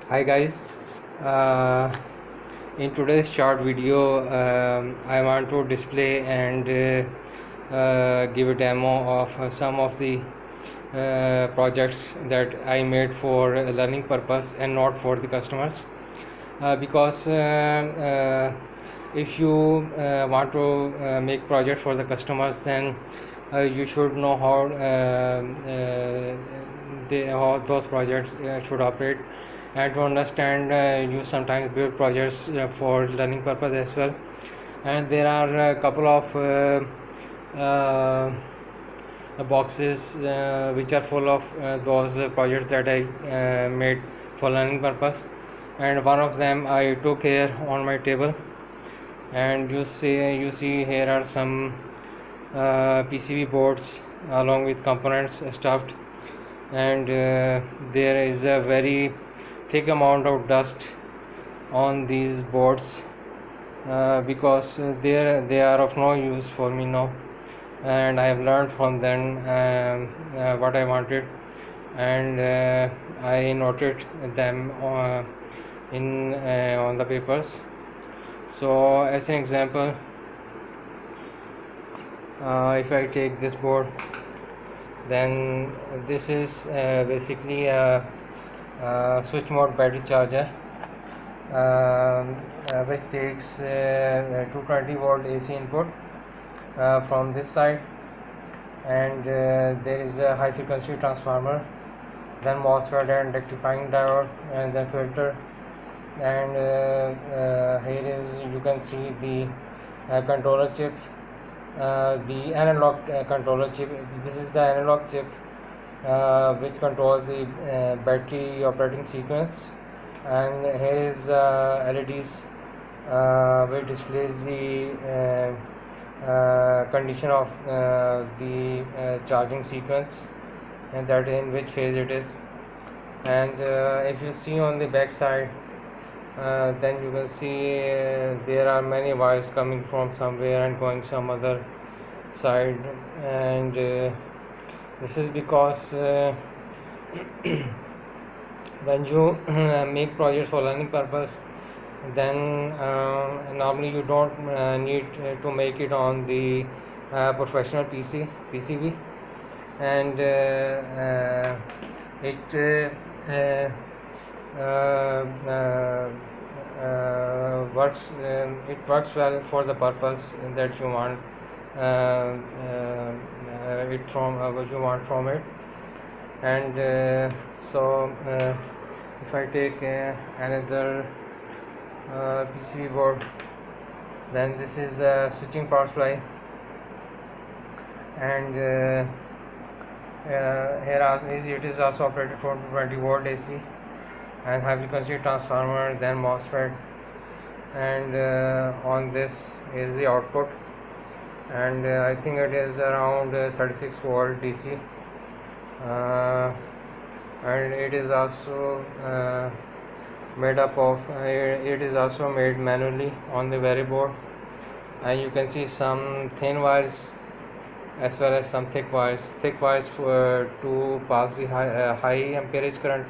Hi guys, uh, in today's short video I want to display and give a demo of some of the projects that I made for learning purpose and not for the customers, because if you want to make project for the customers, then you should know how those projects should operate, and to understand, you sometimes build projects for learning purpose as well. And there are a couple of boxes which are full of those projects that I made for learning purpose, and one of them I took here on my table. And you see here are some PCB boards along with components stuffed, and there is a very thick amount of dust on these boards, because they are of no use for me now, and I have learned from them what I wanted, and I noted them on the papers. So as an example, if I take this board, then this is basically a switch mode battery charger, which takes 220 volt AC input from this side, and there is a high frequency transformer, then MOSFET and rectifying diode, and then filter. And here is, you can see the controller chip, the analog controller chip. This is the analog chip which controls the battery operating sequence, and here is LEDs which displays the condition of the charging sequence, and that in which phase it is. And if you see on the back side, then you can see there are many wires coming from somewhere and going some other side, and this is because when you make projects for learning purpose, then normally you don't need to make it on the professional PCB, and it works well for the purpose that you want what you want from it. And if I take another PCB board, then this is a switching power supply, and here it is also operated for 220 volt AC and high frequency transformer, then MOSFET, and on this is the output, and I think it is around 36 volt DC, and it is also made up of it is also made manually on the very board, and you can see some thin wires as well as some thick wires to pass the high amperage current,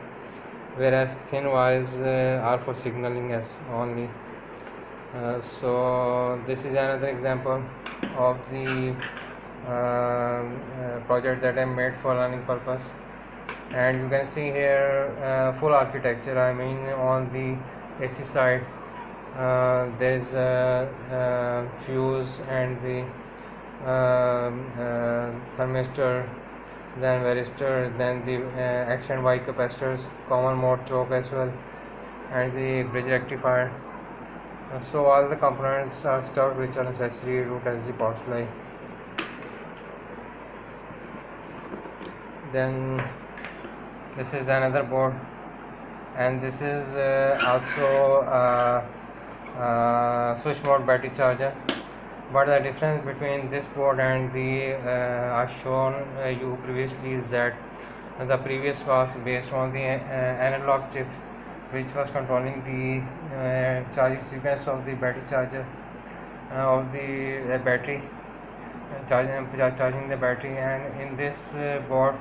whereas thin wires are for signaling as only. So this is another example of the project that I made for learning purpose. And you can see here full architecture. I mean, on the AC side, there is a fuse and the thermistor, then varistor, then the X and Y capacitors, common mode choke as well, and the bridge rectifier. So all the components are stuck which are necessary to test the power supply. Then this is another board, and this is also a switch mode battery charger. But the difference between this board and the I've shown you previously is that the previous was based on the analog chip, which was controlling the charging sequence of the battery charger of the battery, charging the battery. And in this board,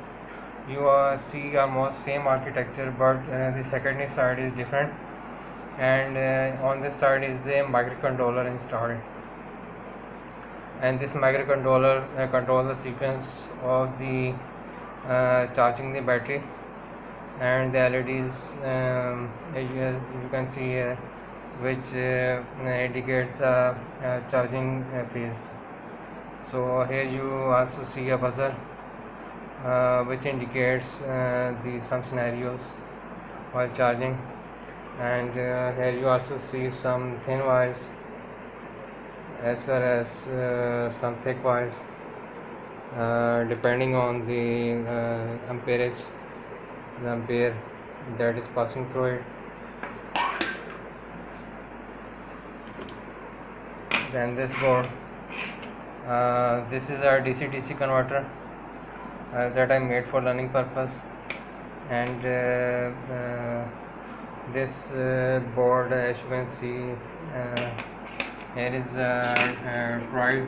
you see almost same architecture, but the secondary side is different, and on this side is a microcontroller installed, and this microcontroller controls the sequence of the charging the battery, and the LEDs you can see here, which indicates charging phase. So here you also see a buzzer which indicates some scenarios while charging, and here you also see some thin wires as well as some thick wires depending on the amperage, the ampere that is passing through it. Then this board, this is our DC-DC converter that I made for learning purpose, and this board, as you can see, here is troid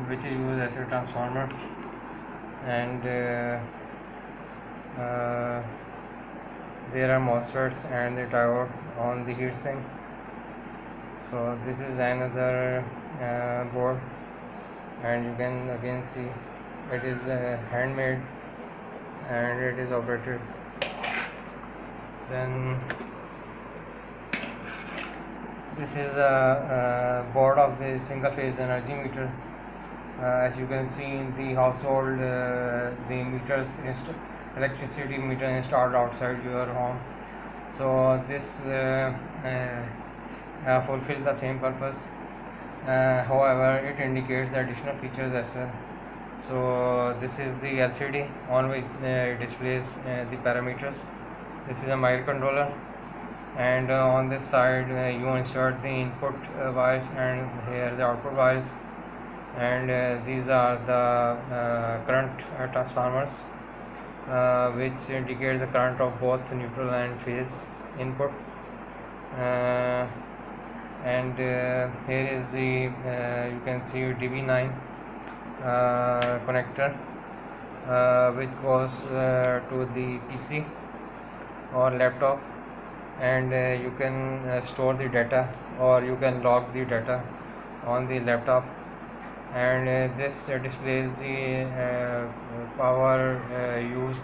which is used as a transformer, and there are MOSFETs and the diode on the heatsink. So this is another board, and you can again see it is handmade and it is operated. Then this is a board of the single phase energy meter. As you can see in the household, the meters electricity meter installed outside your home. So this fulfills the same purpose. However, it indicates the additional features as well. So this is the LCD on which it displays the parameters. This is a microcontroller, and on this side you insert the input wires, and here the output wires, and these are the current transformers which indicates the current of both neutral and phase input, and here is the you can see DB9 connector which goes to the PC or laptop, and you can store the data or you can log the data on the laptop, and this displays the power used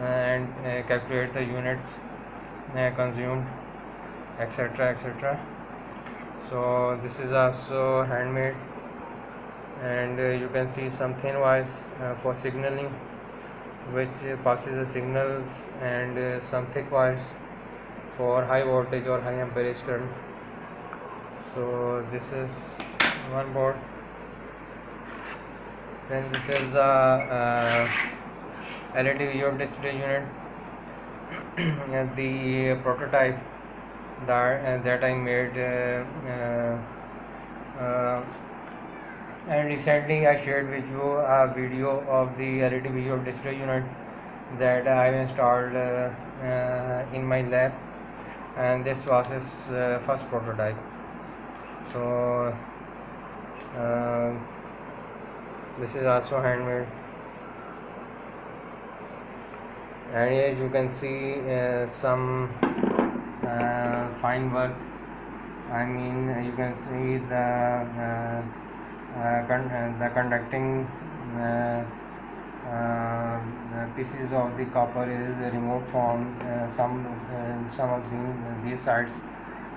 and calculate the units consumed, etc, etc. So this is also handmade, and you can see some thin wires for signaling which passes the signals, and some thick wires for high voltage or high amperage current. So this is one board. Then this is the LED video display unit and the prototype that I made, and recently I shared with you a video of the LED video display unit that I installed in my lab, and this was his first prototype. So this is also handmade, and here you can see some fine work. I mean, you can see the conducting pieces of the copper is removed from some of these sides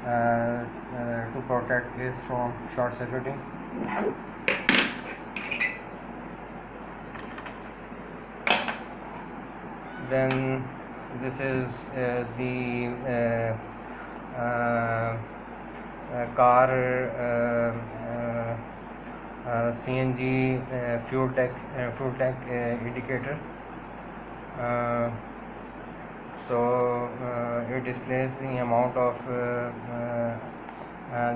to protect it from short circuiting. Then this is the car CNG fuel tank indicator. So it displays the amount of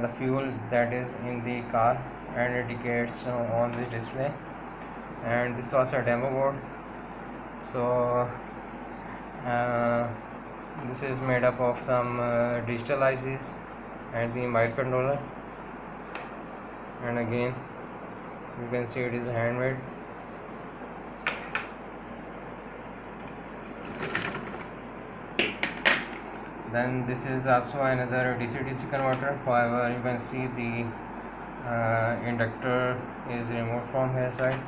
the fuel that is in the car, and indicates on the display. And this was a demo board. So this is made up of some digital ICs and the microcontroller, and again You can see it is handmade. Then this is also another DC-DC converter. However, you can see the inductor is removed from here side.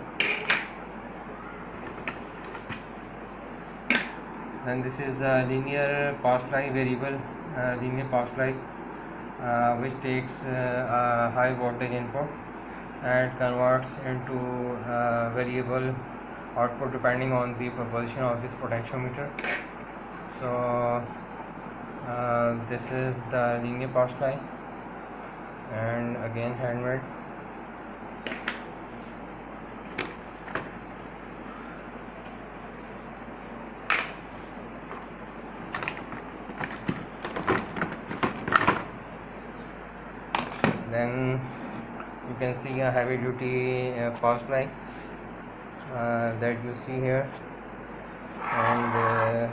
Then this is a linear power supply, variable linear power supply, which takes a high voltage input and converts into variable output depending on the position of this potentiometer. So this is the linear power supply, and again handmade. Then you can see a heavy duty power supply that you see here, and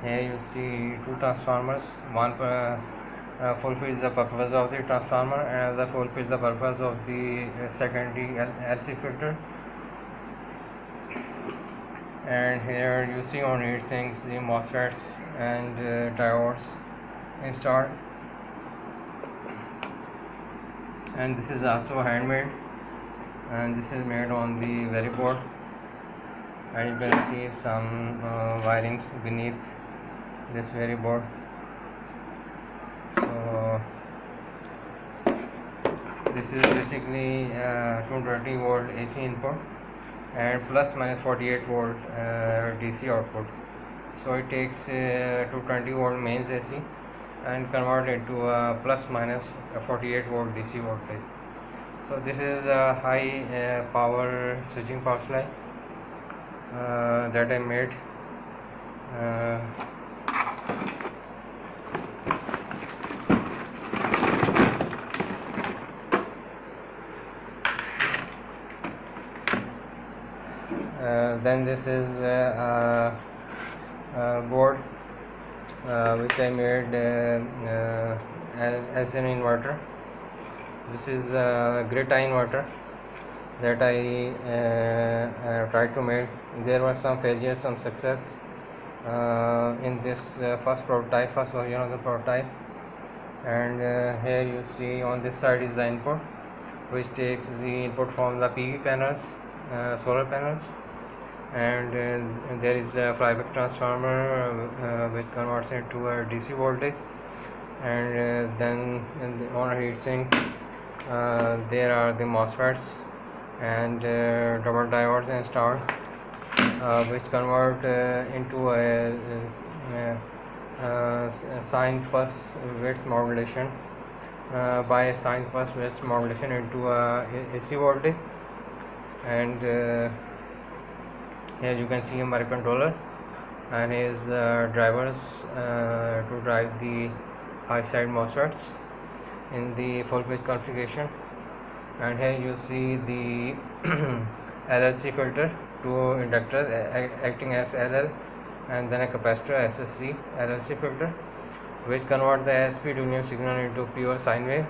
here you see two transformers. One fulfills the purpose of the transformer, and another fulfills the purpose of the secondary LC filter. And here you see on it things the MOSFETs and diodes installed. And this is also handmade, and this is made on the very board, and you can see some wirings beneath this very board. So this is basically 220 volt AC input and plus minus 48 volt DC output. So it takes 220 volt mains AC and convert it to a plus minus 48 volt DC voltage. So this is a high power switching power supply that I made. Then this is a board which I made as an inverter. This is a grid tie inverter that I tried to make. There was some failure, some success in this first version of the prototype. And here you see on this side is the input, which takes the input from the PV panels, solar panels, and there is a flyback transformer which converts it to a DC voltage. And then on a heatsink there are the MOSFETs and double diodes installed, which convert into a sine plus width modulation by a sine plus width modulation into a AC voltage. And here you can see a microcontroller and his drivers to drive the high side MOSFETs in the full pitch configuration. And here you see the LLC filter, two inductors acting as LL, and then a capacitor SSC LLC filter, which converts the ASP union signal into pure sine wave,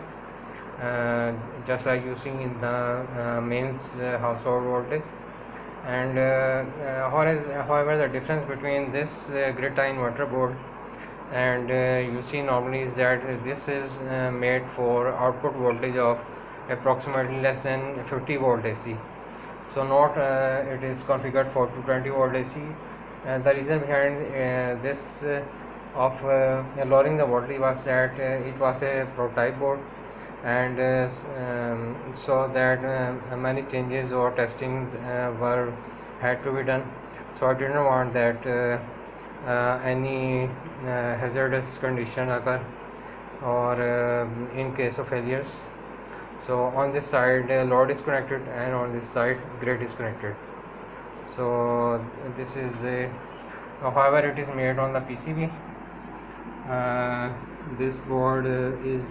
just like you see in the mains household voltage. And however, the difference between this grid tie inverter board and you see normally is that this is made for output voltage of approximately less than 50 volt AC. So not it is configured for 220 volt AC. The reason behind this of lowering the voltage was that it was a prototype board, and so that many changes or testings had to be done. So I didn't want that any hazardous condition occur or in case of failures. So on this side load is connected, and on this side grid is connected. So this is however it is made on the PCB. This board is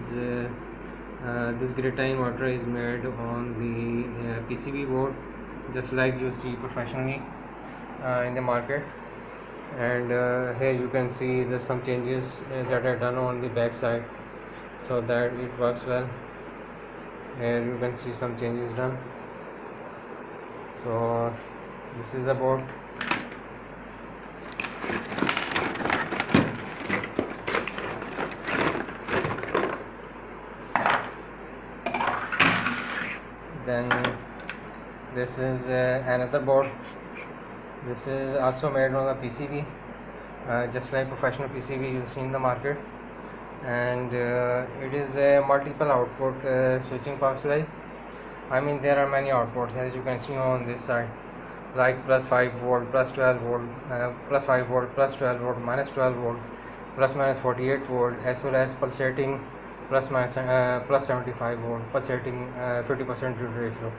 this grid tie inverter is made on the PCB board, just like you see professionally in the market. And here you can see there's some changes that are done on the back side so that it works well. Here you can see some changes done. So this is the board. Then this is another board. This is also made on a PCB, just like professional PCB you see in the market, and it is a multiple output switching power supply. I mean, there are many outputs as you can see on this side, like plus 5 volt, plus 12 volt, plus 5 volt, plus 12 volt, minus 12 volt, plus minus 48 volt, as well as pulsating plus minus plus 75 volt, pulsating 50% ratio.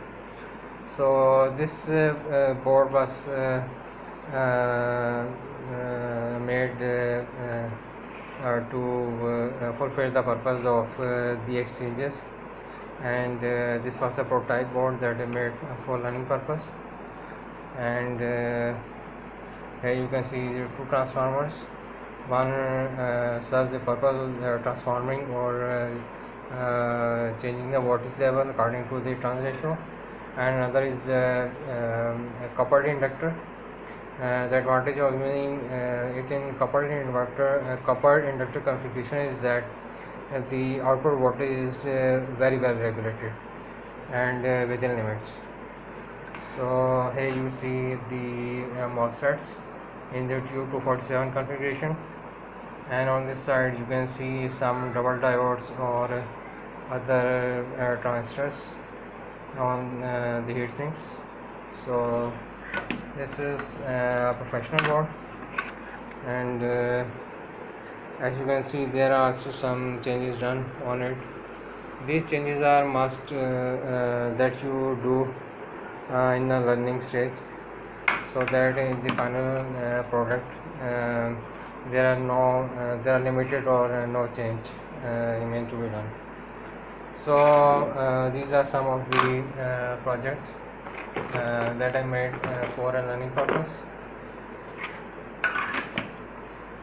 So this board was made to fulfill the purpose of the exchanges, and this was a prototype board that I made for learning purpose. And here you can see two transformers. One serves the purpose of transforming or changing the voltage level according to the trans ratio, and another is a coupled inductor. The advantage of using it in coupled inductor configuration is that the output voltage is very well regulated and within limits. So here you see the MOSFETs in the tube 247 configuration, and on this side you can see some double diodes or other transistors on the heat sinks. So this is a professional board, and as you can see there are also some changes done on it. These changes are must that you do in the learning stage, so that in the final product there are limited or no change remain to be done. So these are some of the projects that I made for a learning purpose,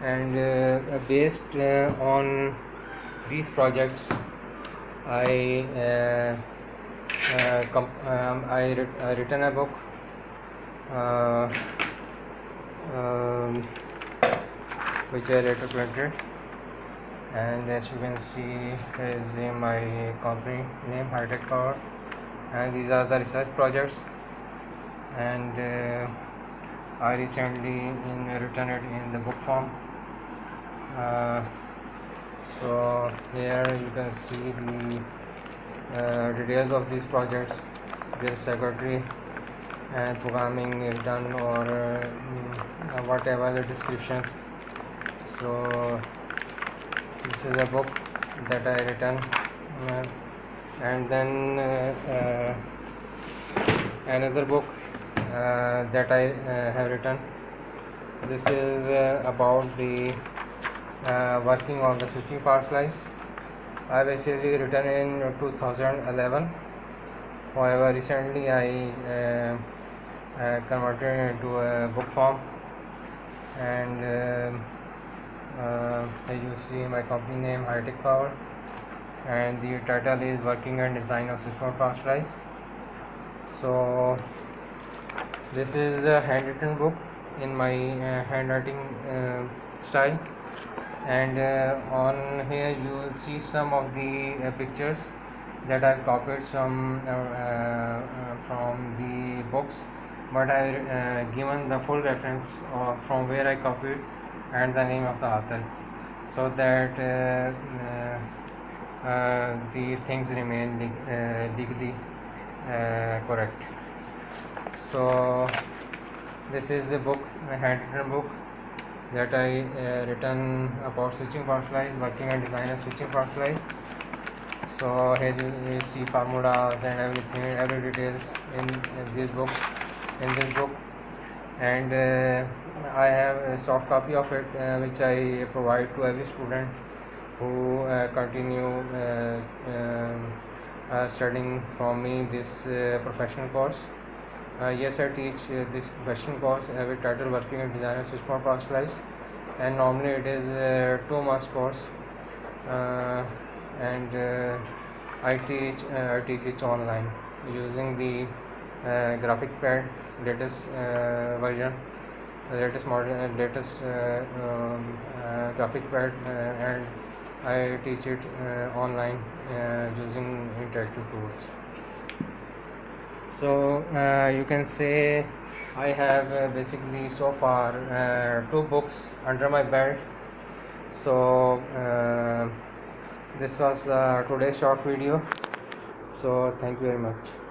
and based on these projects I written a book which I later printed, and as you can see here is my company name, High Tech Power, and these are the research projects, and I recently written it in the book form. So here you can see the details of these projects, their secretary and programming is done, or whatever the description. So this is a book that I written, and then another book that I have written. This is about the working on the switching power supplies. I basically written in 2011. However, recently I converted it into a book form, and as you see my company name, High Tech Power, and the title is Working and Design of Switching Power Supplies. So this is a handwritten book in my handwriting style, and on here you will see some of the pictures that I've copied some from the books, but I given the full reference from where I copied and the name of the author, so that the things remain legally correct. So this is a book, a handwritten book that I written about switching power supplies, working and design of switching power supplies. So here you see formulas and everything, every details in this book, and I have a soft copy of it which I provide to every student who continue studying from me this professional course. Yes, I teach this professional course with title Working and Design of Switching Power Supplies, and normally it is a 2 months course, and I teach it online using the graphic pad, latest version, latest model, latest graphic pad, and I teach it online using interactive tools. So you can say I have basically so far 2 books under my belt. So this was today's short video. So thank you very much.